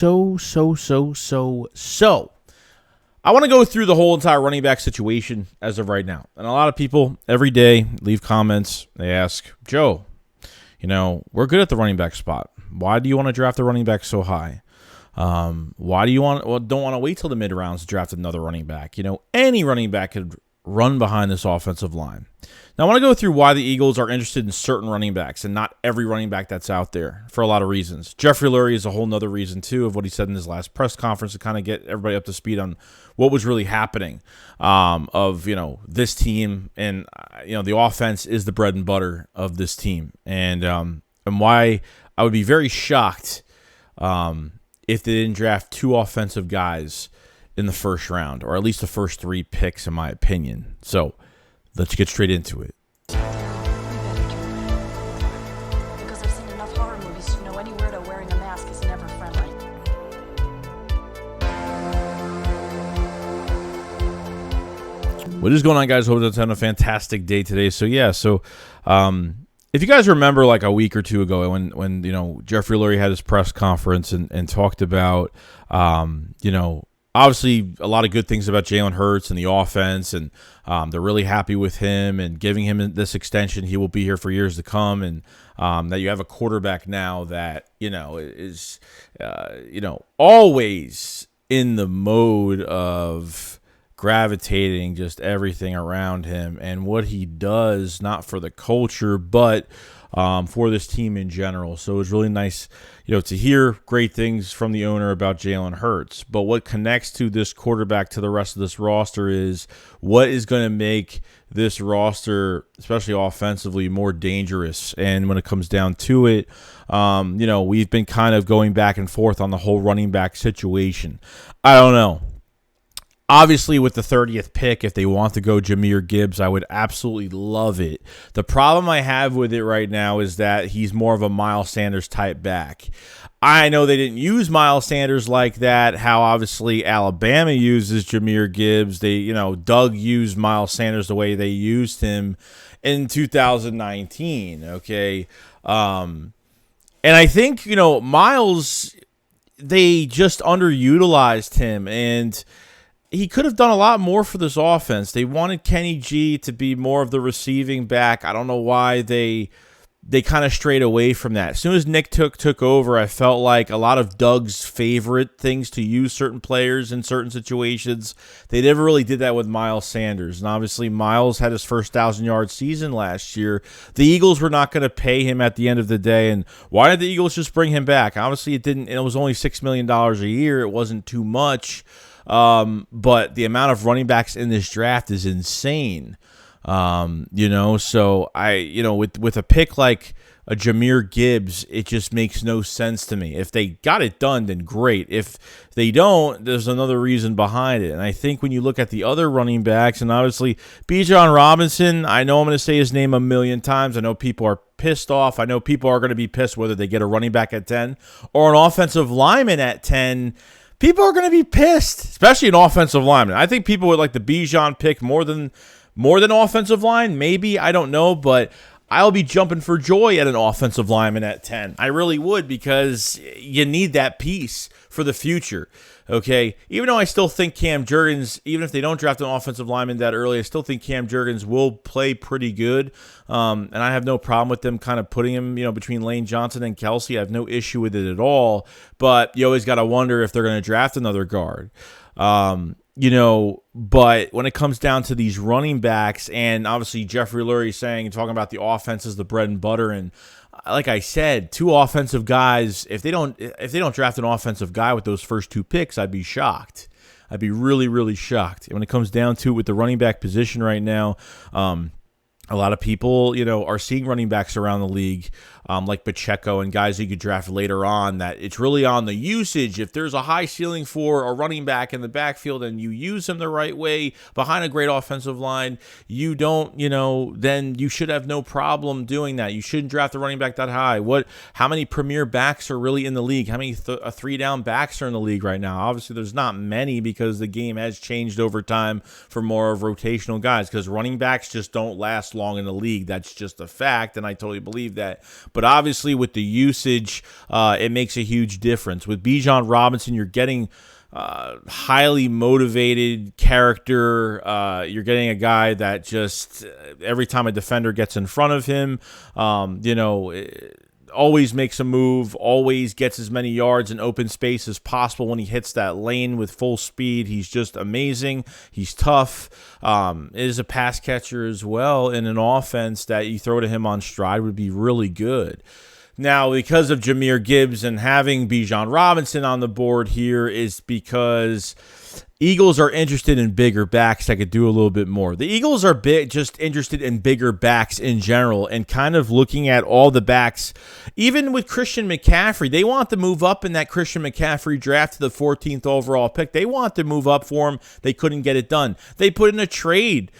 So. I want to go through the whole entire running back situation as of right now. And a lot of people every day leave comments. They ask, Joe, we're good at the running back spot. Why do you want to draft the running back so high? Why do you don't want to wait till the mid rounds to draft another running back? Any running back could run behind this offensive line. Now, I want to go through why the Eagles are interested in certain running backs and not every running back that's out there for a lot of reasons. Jeffrey Lurie is a whole nother reason, too, of what he said in his last press conference to kind of get everybody up to speed on what was really happening of this team. And, the offense is the bread and butter of this team. And why I would be very shocked if they didn't draft two offensive guys in the first round, or at least the first three picks, in my opinion. So let's get straight into it. Because I've seen enough horror movies to know any weirdo wearing a mask is never friendly. What is going on, guys? Hope that's having a fantastic day today. So if you guys remember, like a week or two ago, when Jeffrey Lurie had his press conference and talked about obviously a lot of good things about Jalen Hurts and the offense, and they're really happy with him and giving him this extension. He will be here for years to come, and that you have a quarterback now that is always in the mode of gravitating just everything around him and what he does, not for the culture, but for this team in general. So it was really nice, to hear great things from the owner about Jalen Hurts. But what connects to this quarterback to the rest of this roster is what is going to make this roster, especially offensively, more dangerous. And when it comes down to it, we've been kind of going back and forth on the whole running back situation. I don't know. Obviously, with the 30th pick, if they want to go Jahmyr Gibbs, I would absolutely love it. The problem I have with it right now is that he's more of a Miles Sanders type back. I know they didn't use Miles Sanders like that, how obviously Alabama uses Jahmyr Gibbs. Doug used Miles Sanders the way they used him in 2019, okay? And I think, Miles, they just underutilized him, and he could have done a lot more for this offense. They wanted Kenny G to be more of the receiving back. I don't know why they kind of strayed away from that. As soon as Nick took over, I felt like a lot of Doug's favorite things to use certain players in certain situations. They never really did that with Miles Sanders. And obviously, Miles had his first 1,000-yard season last year. The Eagles were not going to pay him at the end of the day. And why did the Eagles just bring him back? Obviously, it was only $6 million a year. It wasn't too much. But the amount of running backs in this draft is insane. So with a pick like a Jahmyr Gibbs, it just makes no sense to me. If they got it done, then great. If they don't, there's another reason behind it. And I think when you look at the other running backs, and obviously Bijan Robinson, I know I'm going to say his name a million times. I know people are pissed off. I know people are going to be pissed whether they get a running back at 10 or an offensive lineman at 10. People are going to be pissed, especially an offensive lineman. I think people would like the Bijan pick more than offensive line. Maybe, I don't know, but I'll be jumping for joy at an offensive lineman at 10. I really would, because you need that piece for the future. Okay, even though I still think Cam Jurgens, even if they don't draft an offensive lineman that early, I still think Cam Jurgens will play pretty good. And I have no problem with them kind of putting him, between Lane Johnson and Kelsey. I have no issue with it at all. But you always got to wonder if they're going to draft another guard. But when it comes down to these running backs, and obviously Jeffrey Lurie talking about the offense is the bread and butter, and like I said, two offensive guys, if they don't draft an offensive guy with those first two picks, I'd be shocked. I'd be really, really shocked. And when it comes down to it with the running back position right now, a lot of people, are seeing running backs around the league like Pacheco and guys you could draft later on, that it's really on the usage. If there's a high ceiling for a running back in the backfield and you use him the right way behind a great offensive line, you don't, then you should have no problem doing that. You shouldn't draft a running back that high. How many premier backs are really in the league? How many three-down backs are in the league right now? Obviously, there's not many, because the game has changed over time for more of rotational guys, because running backs just don't last long in the league. That's just a fact, and I totally believe that. But But obviously with the usage, it makes a huge difference. With Bijan Robinson, you're getting highly motivated character. You're getting a guy that just every time a defender gets in front of him, always makes a move, always gets as many yards in open space as possible when he hits that lane with full speed. He's just amazing. He's tough. Is a pass catcher as well in an offense that you throw to him on stride would be really good. Now, because of Jahmyr Gibbs and having Bijan Robinson on the board here is because Eagles are interested in bigger backs that could do a little bit more. The Eagles are just interested in bigger backs in general and kind of looking at all the backs. Even with Christian McCaffrey, they want to move up in that Christian McCaffrey draft to the 14th overall pick. They want to move up for him. They couldn't get it done. They put in a trade,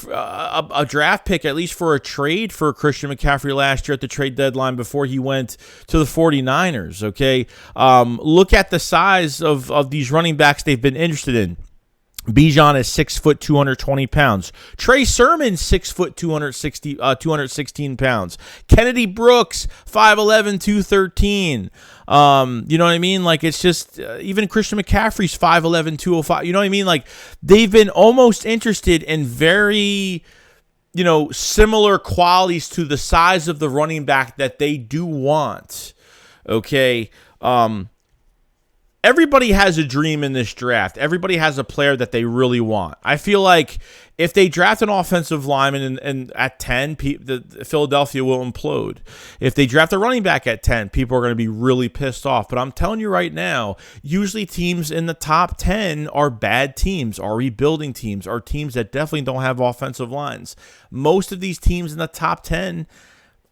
a draft pick, at least for a trade for Christian McCaffrey last year at the trade deadline before he went to the 49ers, okay? Look at the size of these running backs they've been interested in. Bijan is 6 foot, 220 pounds. Trey Sermon, 6 foot, 216 pounds. Kennedy Brooks, 5'11", 213. You know what I mean? Like, it's just, even Christian McCaffrey's 5'11", 205. You know what I mean? Like, they've been almost interested in very, similar qualities to the size of the running back that they do want. Okay? Everybody has a dream in this draft. Everybody has a player that they really want. I feel like if they draft an offensive lineman and at 10, Philadelphia will implode. If they draft a running back at 10, people are going to be really pissed off. But I'm telling you right now, usually teams in the top 10 are bad teams, are rebuilding teams, are teams that definitely don't have offensive lines. Most of these teams in the top 10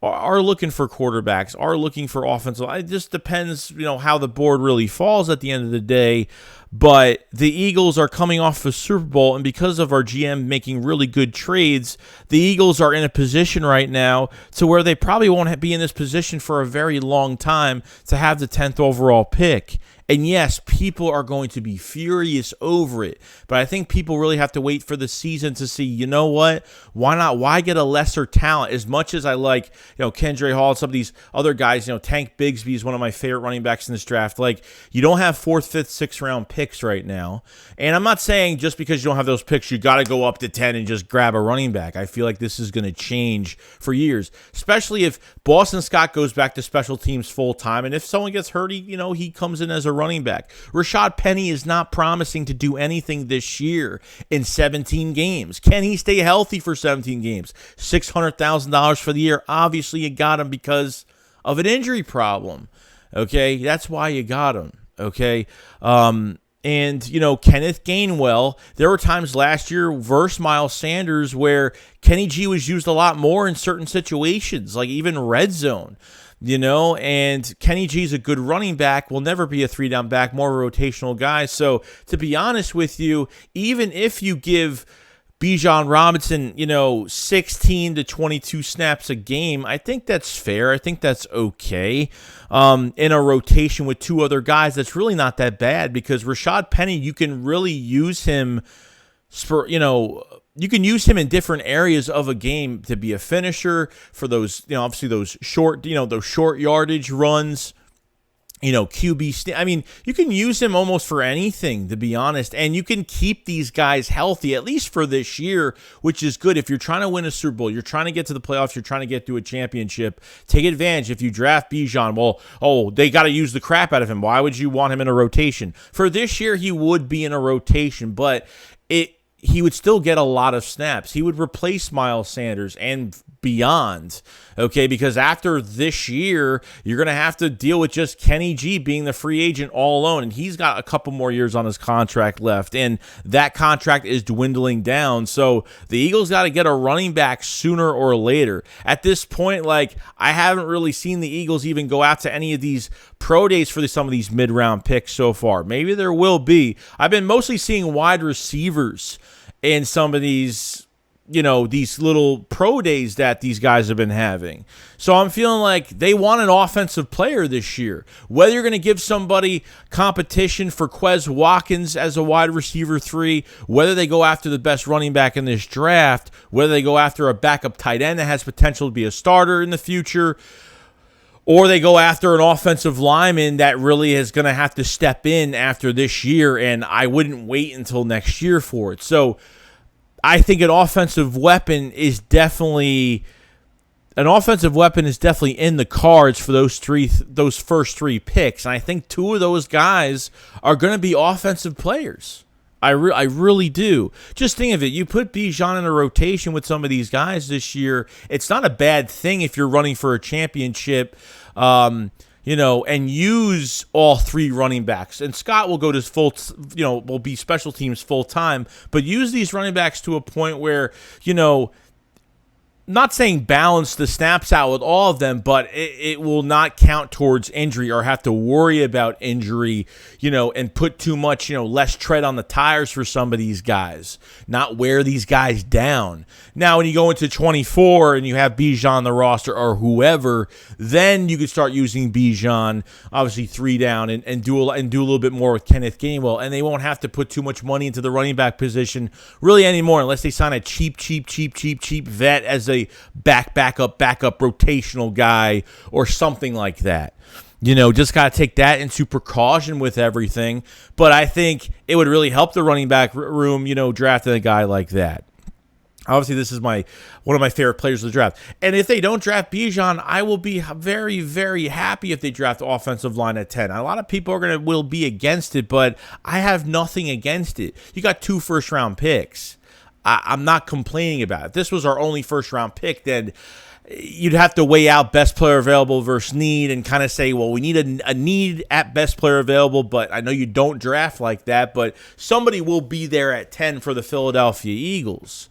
are looking for quarterbacks, are looking for offensive. It just depends, how the board really falls at the end of the day. But the Eagles are coming off a Super Bowl, and because of our GM making really good trades, the Eagles are in a position right now to where they probably won't be in this position for a very long time to have the 10th overall pick. And yes, people are going to be furious over it. But I think people really have to wait for the season to see, you know what? Why not? Why get a lesser talent? As much as I like, Kendra Hall, some of these other guys, Tank Bigsby is one of my favorite running backs in this draft. Like, you don't have 4th, 5th, 6th round picks right now. And I'm not saying just because you don't have those picks, you got to go up to 10 and just grab a running back. I feel like this is going to change for years, especially if Boston Scott goes back to special teams full time. And if someone gets hurt, he comes in as a running back. Rashad Penny is not promising to do anything this year in 17 games. Can he stay healthy for 17 games? $600,000 for the year. Obviously, you got him because of an injury problem. Okay, that's why you got him. Okay, and Kenneth Gainwell. There were times last year versus Miles Sanders where Kenny G was used a lot more in certain situations, like even red zone. And Kenny G's a good running back, will never be a 3-down back, more of a rotational guy. So, to be honest with you, even if you give Bijan Robinson, 16 to 22 snaps a game, I think that's fair. I think that's okay. In a rotation with 2 other guys, that's really not that bad because Rashad Penny, you can really use him for, you can use him in different areas of a game to be a finisher for those, obviously those short yardage runs, QB. I mean, you can use him almost for anything, to be honest, and you can keep these guys healthy, at least for this year, which is good. If you're trying to win a Super Bowl, you're trying to get to the playoffs, you're trying to get to a championship, take advantage. If you draft Bijan, they got to use the crap out of him. Why would you want him in a rotation? For this year, he would be in a rotation, but he would still get a lot of snaps. He would replace Miles Sanders and beyond, okay? Because after this year, you're going to have to deal with just Kenny G being the free agent all alone, and he's got a couple more years on his contract left, and that contract is dwindling down. So the Eagles got to get a running back sooner or later. At this point, I haven't really seen the Eagles even go out to any of these pro days for some of these mid-round picks so far. Maybe there will be. I've been mostly seeing wide receivers in some of these, these little pro days that these guys have been having. So I'm feeling like they want an offensive player this year. Whether you're going to give somebody competition for Quez Watkins as a wide receiver 3, whether they go after the best running back in this draft, whether they go after a backup tight end that has potential to be a starter in the future, or they go after an offensive lineman that really is going to have to step in after this year, and I wouldn't wait until next year for it. So I think an offensive weapon is definitely in the cards for those first three picks, and I think two of those guys are going to be offensive players. I really do. Just think of it. You put Bijan in a rotation with some of these guys this year. It's not a bad thing if you're running for a championship, and use all three running backs. And Scott will go to will be special teams full time, but use these running backs to a point where, not saying balance the snaps out with all of them, but it will not count towards injury or have to worry about injury, and put too much, less tread on the tires for some of these guys, not wear these guys down. Now, when you go into 24 and you have Bijan on the roster or whoever, then you could start using Bijan, obviously 3 down, and do a little bit more with Kenneth Gainwell, and they won't have to put too much money into the running back position really anymore unless they sign a cheap vet as a backup rotational guy or something like that. Just got to take that into precaution with everything. But I think it would really help the running back room, drafting a guy like that. Obviously, this is one of my favorite players of the draft. And if they don't draft Bijan, I will be very, very happy if they draft offensive line at 10. A lot of people will be against it, but I have nothing against it. You got 2 first-round picks. I'm not complaining about it. If this was our only first-round pick, then you'd have to weigh out best player available versus need and kind of say, well, we need a need at best player available, but I know you don't draft like that, but somebody will be there at 10 for the Philadelphia Eagles.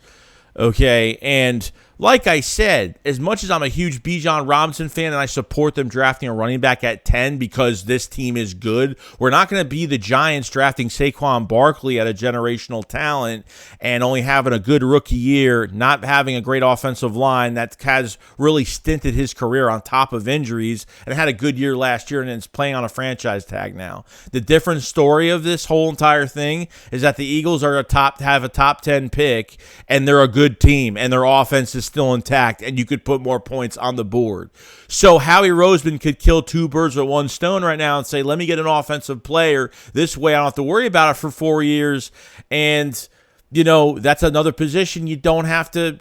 Okay, and like I said, as much as I'm a huge Bijan Robinson fan and I support them drafting a running back at 10 because this team is good, we're not going to be the Giants drafting Saquon Barkley at a generational talent and only having a good rookie year, not having a great offensive line that has really stinted his career on top of injuries and had a good year last year and is playing on a franchise tag now. The different story of this whole entire thing is that the Eagles have a top 10 pick and they're a good team and their offense is still intact and you could put more points on the board. So Howie Roseman could kill 2 birds with 1 stone right now and say, let me get an offensive player. This way I don't have to worry about it for 4 years. And, that's another position you don't have to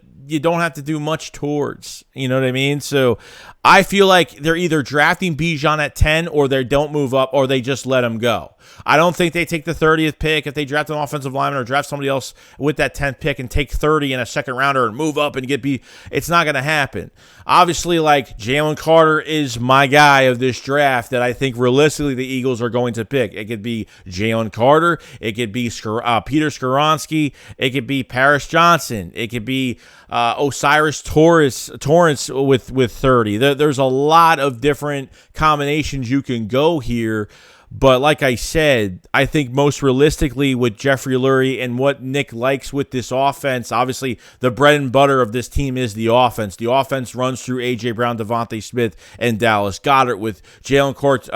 do much towards. You know what I mean? So I feel like they're either drafting Bijan at 10 or they don't move up or they just let him go. I don't think they take the 30th pick if they draft an offensive lineman or draft somebody else with that 10th pick and take 30 in a second rounder and move up and get B. It's not going to happen. Obviously, like Jalen Carter is my guy of this draft that I think realistically the Eagles are going to pick. It could be Jalen Carter. It could be Peter Skoronski. It could be Paris Johnson. It could be Osiris Torrance with 30. There's a lot of different combinations you can go here. But like I said, I think most realistically with Jeffrey Lurie and what Nick likes with this offense, obviously the bread and butter of this team is the offense. The offense runs through A.J. Brown, Devontae Smith, and Dallas Goedert with Jalen Hurts.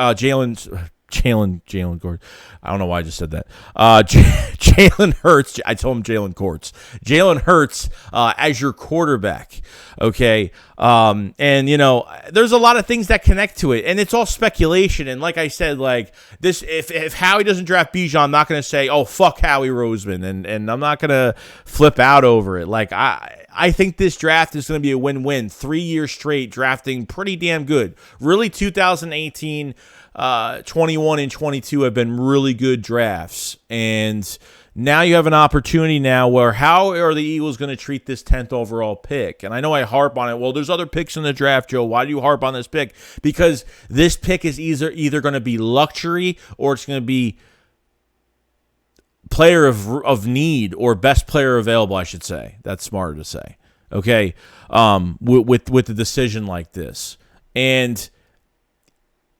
I don't know why I just said that. Jalen Hurts. I told him Jalen Hurts. Jalen Hurts as your quarterback. Okay. And there's a lot of things that connect to it, and it's all speculation. And like I said, like this, if Howie doesn't draft Bijan, I'm not going to say, oh, fuck Howie Roseman, and I'm not going to flip out over it. Like I think this draft is going to be a win-win. 3 years straight drafting pretty damn good. Really, 2018. 21 and 22 have been really good drafts, and now you have an opportunity now where how are the Eagles going to treat this 10th overall pick? And I know I harp on it. Well, there's other picks in the draft, Joe. Why do you harp on this pick? Because this pick is either going to be luxury or it's going to be player of need or best player available, I should say. That's smarter to say. Okay, with the decision like this. And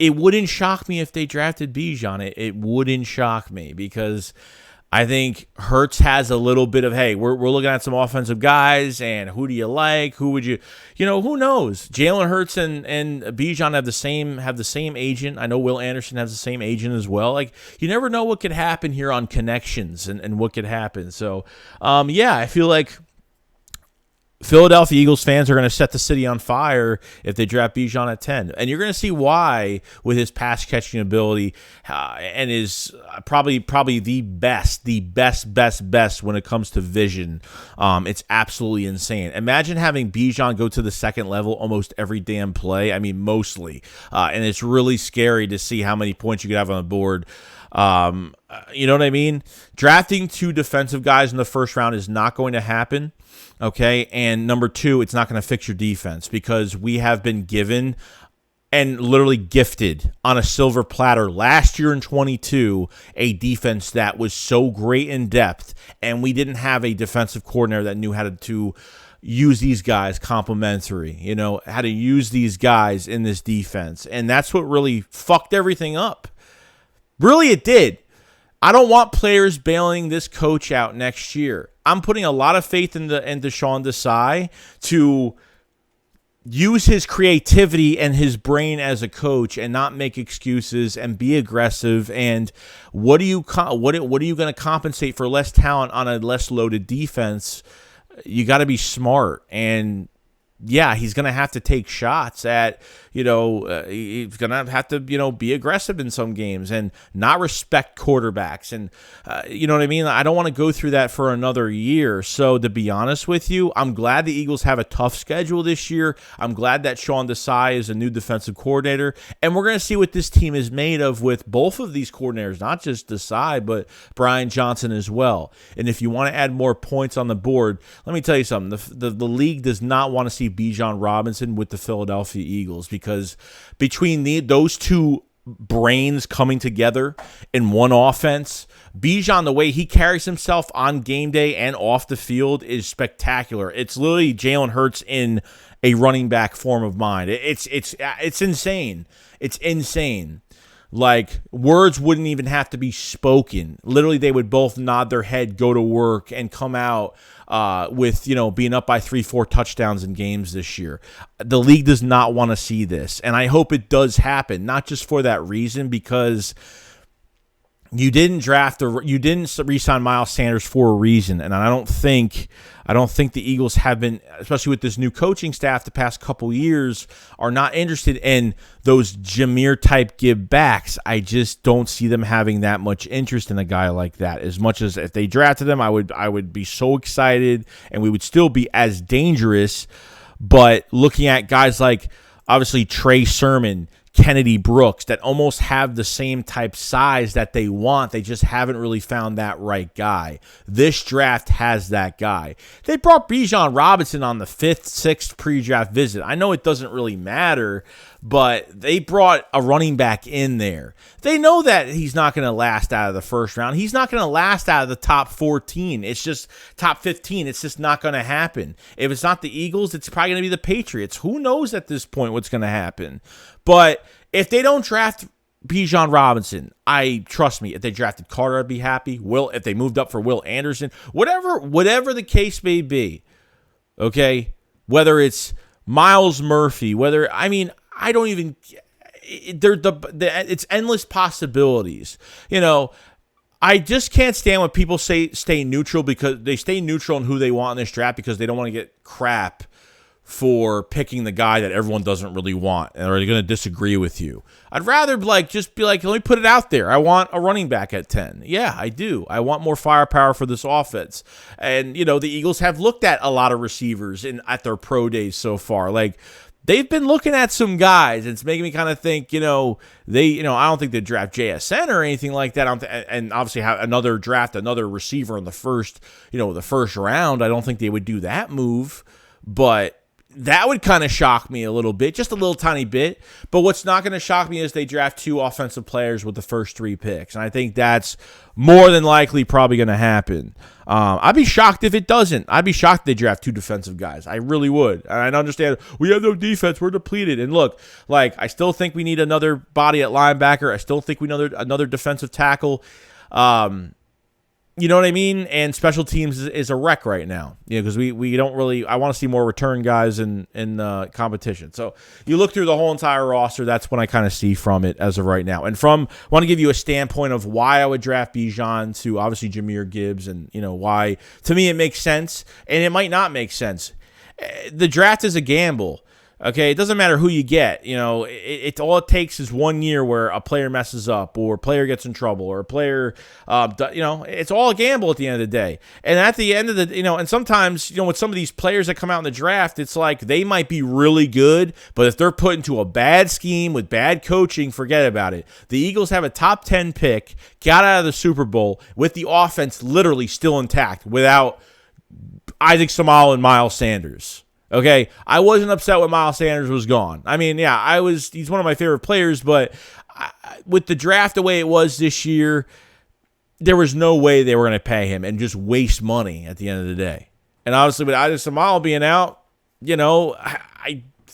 it wouldn't shock me if they drafted Bijan. It wouldn't shock me because I think Hurts has a little bit of, hey, we're looking at some offensive guys, and who do you like? Who would you, who knows? Jalen Hurts and Bijan have the same agent. I know Will Anderson has the same agent as well. Like, you never know what could happen here on connections and what could happen. So, I feel like Philadelphia Eagles fans are going to set the city on fire if they draft Bijan at 10. And you're going to see why with his pass catching ability and is probably the best when it comes to vision. It's absolutely insane. Imagine having Bijan go to the second level almost every damn play. I mean, mostly. And it's really scary to see how many points you could have on the board. You know what I mean? Drafting 2 defensive guys in the first round is not going to happen. Okay, and number 2, it's not going to fix your defense because we have been given and literally gifted on a silver platter last year in 22 a defense that was so great in depth, and we didn't have a defensive coordinator that knew how to use these guys complementary, how to use these guys in this defense, and that's what really fucked everything up. Really, it did. I don't want players bailing this coach out next year. I'm putting a lot of faith into Sean Desai to use his creativity and his brain as a coach and not make excuses and be aggressive. And what are you going to compensate for less talent on a less loaded defense? You got to be smart. And yeah, he's going to have to take shots at, he's going to have to, be aggressive in some games and not respect quarterbacks. And, you know what I mean? I don't want to go through that for another year. So to be honest with you, I'm glad the Eagles have a tough schedule this year. I'm glad that Sean Desai is a new defensive coordinator. And we're going to see what this team is made of with both of these coordinators, not just Desai, but Brian Johnson as well. And if you want to add more points on the board, let me tell you something. The league does not want to see Bijan Robinson with the Philadelphia Eagles because between those two brains coming together in one offense, Bijan, the way he carries himself on game day and off the field is spectacular. It's literally Jalen Hurts in a running back form of mind. It's insane. It's insane. Like, words wouldn't even have to be spoken. Literally, they would both nod their head, go to work, and come out with, being up by 3-4 touchdowns in games this year. The league does not want to see this, and I hope it does happen, not just for that reason, because you didn't re-sign Miles Sanders for a reason, and I don't think the Eagles have been, especially with this new coaching staff the past couple years, are not interested in those Jameer-type give-backs. I just don't see them having that much interest in a guy like that. As much as if they drafted him, I would be so excited, and we would still be as dangerous. But looking at guys like, obviously, Trey Sermon, Kennedy Brooks, that almost have the same type size that they want. They just haven't really found that right guy. This draft has that guy. They brought Bijan Robinson on the 5th, 6th pre-draft visit. I know it doesn't really matter, but they brought a running back in there. They know that he's not going to last out of the first round. He's not going to last out of the top 14. It's just top 15. It's just not going to happen. If it's not the Eagles, it's probably going to be the Patriots. Who knows at this point what's going to happen? But if they don't draft Bijan Robinson, trust me, if they drafted Carter, I'd be happy. If they moved up for Will Anderson, whatever the case may be, okay, whether it's Miles Murphy, it's endless possibilities. I just can't stand when people say stay neutral, because they stay neutral in who they want in this draft because they don't want to get crap for picking the guy that everyone doesn't really want and are going to disagree with you. I'd rather just be like, let me put it out there. I want a running back at 10. Yeah, I do. I want more firepower for this offense. And, the Eagles have looked at a lot of receivers at their pro days so far. Like, they've been looking at some guys. It's making me kind of think, I don't think they draft JSN or anything like that. And obviously have another receiver in the first round. I don't think they would do that move, but that would kind of shock me a little bit, just a little tiny bit. But what's not going to shock me is they draft 2 offensive players with the first 3 picks. And I think that's more than likely probably going to happen. I'd be shocked if it doesn't. I'd be shocked if they draft 2 defensive guys. I really would. And I understand we have no defense. We're depleted. And look, I still think we need another body at linebacker. I still think we need another defensive tackle. You know what I mean? And special teams is a wreck right now. Because we don't really. I want to see more return guys in competition. So you look through the whole entire roster. That's what I kind of see from it as of right now. And I want to give you a standpoint of why I would draft Bijan to obviously Jahmyr Gibbs, and why to me it makes sense, and it might not make sense. the draft is a gamble. Okay, it doesn't matter who you get. It all it takes is 1 year where a player messes up, or a player gets in trouble, or a player, it's all a gamble at the end of the day. And at the end of the, and sometimes, with some of these players that come out in the draft, it's like they might be really good, but if they're put into a bad scheme with bad coaching, forget about it. The Eagles have a top 10 pick, got out of the Super Bowl with the offense literally still intact without Isaac Seumalo and Miles Sanders. Okay, I wasn't upset when Miles Sanders was gone. I mean, yeah, he's one of my favorite players, but with the draft the way it was this year, there was no way they were going to pay him and just waste money at the end of the day. And obviously, with Isaac Seumalo being out,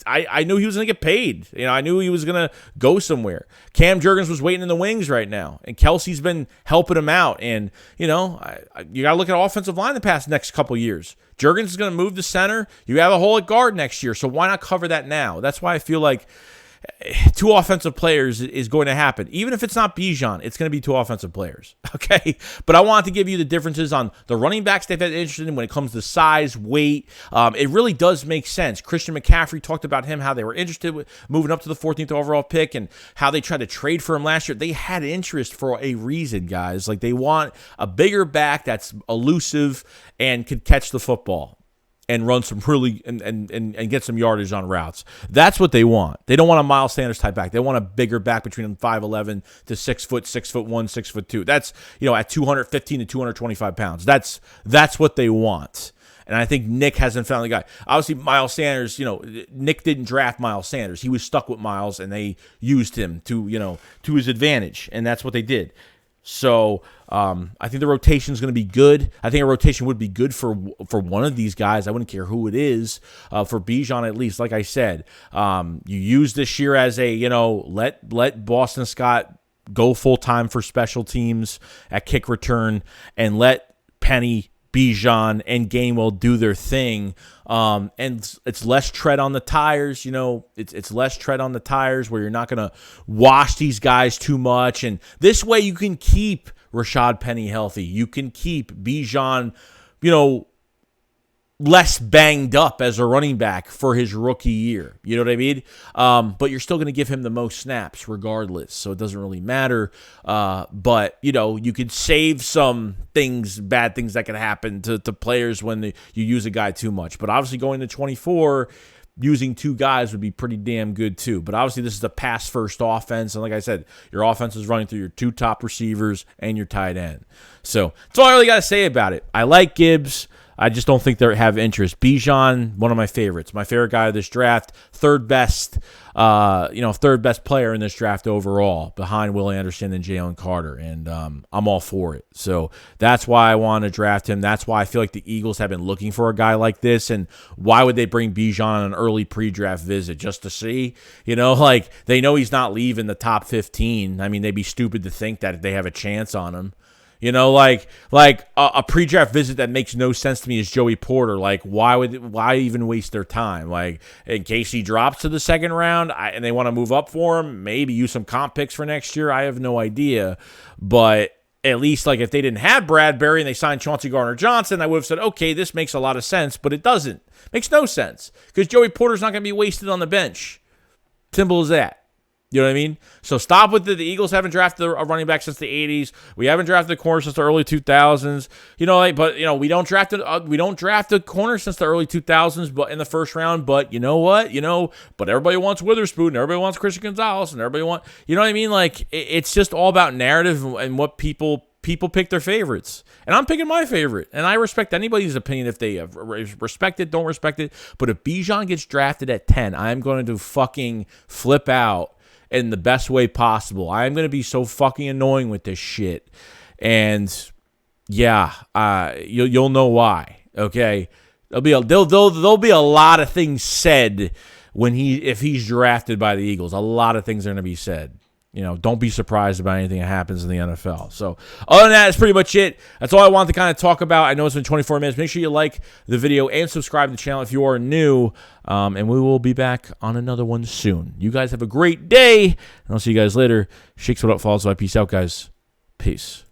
I knew he was going to get paid. I knew he was going to go somewhere. Cam Jurgens was waiting in the wings right now, and Kelsey's been helping him out. And, you got to look at offensive line the past next couple years. Jurgens is going to move to center. You have a hole at guard next year, so why not cover that now? That's why I feel like 2 offensive players is going to happen. Even if it's not Bijan, it's going to be 2 offensive players. Okay? But I wanted to give you the differences on the running backs they've been interested in when it comes to size, weight. It really does make sense. Christian McCaffrey talked about him, how they were interested with moving up to the 14th overall pick, and how they tried to trade for him last year. They had interest for a reason, guys. Like, they want a bigger back that's elusive and could catch the football and run some really and get some yardage on routes. That's what they want. They don't want a Miles Sanders type back. They want a bigger back between 5'11" to 6 foot, 6'1", 6'2". That's at 215 to 225 pounds. That's what they want. And I think Nick hasn't found the guy. Obviously, Miles Sanders, Nick didn't draft Miles Sanders. He was stuck with Miles, and they used him to his advantage, and that's what they did. So I think the rotation is going to be good. I think a rotation would be good for one of these guys. I wouldn't care who it is, for Bijan at least. Like I said, you use this year as a, let Boston Scott go full-time for special teams at kick return, and let Penny, Bijan, and Gainwell do their thing. And it's less tread on the tires, it's less tread on the tires where you're not going to wash these guys too much. And this way you can keep Rashad Penny healthy. You can keep Bijan, less banged up as a running back for his rookie year. You know what I mean? But you're still going to give him the most snaps regardless, so it doesn't really matter. But, you could save some bad things that could happen to players when you use a guy too much. But obviously going to 24, using 2 guys would be pretty damn good too. But obviously this is a pass-first offense, and like I said, your offense is running through your 2 top receivers and your tight end. So that's all I really got to say about it. I like Gibbs. I just don't think they have interest. Bijan, one of my favorites. My favorite guy of this draft. Third best player in this draft overall, behind Will Anderson and Jalen Carter. And I'm all for it. So that's why I want to draft him. That's why I feel like the Eagles have been looking for a guy like this. And why would they bring Bijan on an early pre-draft visit? Just to see? They know he's not leaving the top 15. I mean, they'd be stupid to think that they have a chance on him. Like a pre-draft visit that makes no sense to me is Joey Porter. Like, why even waste their time? Like, in case he drops to the second round and they want to move up for him, maybe use some comp picks for next year. I have no idea. But at least, like, if they didn't have Bradbury and they signed Chauncey Gardner-Johnson, I would have said, okay, this makes a lot of sense. But it doesn't. Makes no sense. Because Joey Porter's not going to be wasted on the bench. Simple as that. You know what I mean? So stop with the Eagles haven't drafted a running back since the 80s. We haven't drafted a corner since the early 2000s. We don't draft a corner since the early 2000s, but in the first round. But you know what? But everybody wants Witherspoon, and everybody wants Christian Gonzalez, and everybody wants. You know what I mean? Like, it's just all about narrative and what people pick their favorites. And I'm picking my favorite. And I respect anybody's opinion if they respect it, don't respect it. But if Bijan gets drafted at 10, I'm going to fucking flip out in the best way possible. I'm going to be so fucking annoying with this shit. And yeah, you'll know why. Okay? There'll be a lot of things said if he's drafted by the Eagles. A lot of things are going to be said. Don't be surprised about anything that happens in the NFL. So, other than that, that's pretty much it. That's all I wanted to kind of talk about. I know it's been 24 minutes. Make sure you like the video and subscribe to the channel if you are new. And we will be back on another one soon. You guys have a great day. And I'll see you guys later. SHAKESQUAD up, follows by. Peace out, guys. Peace.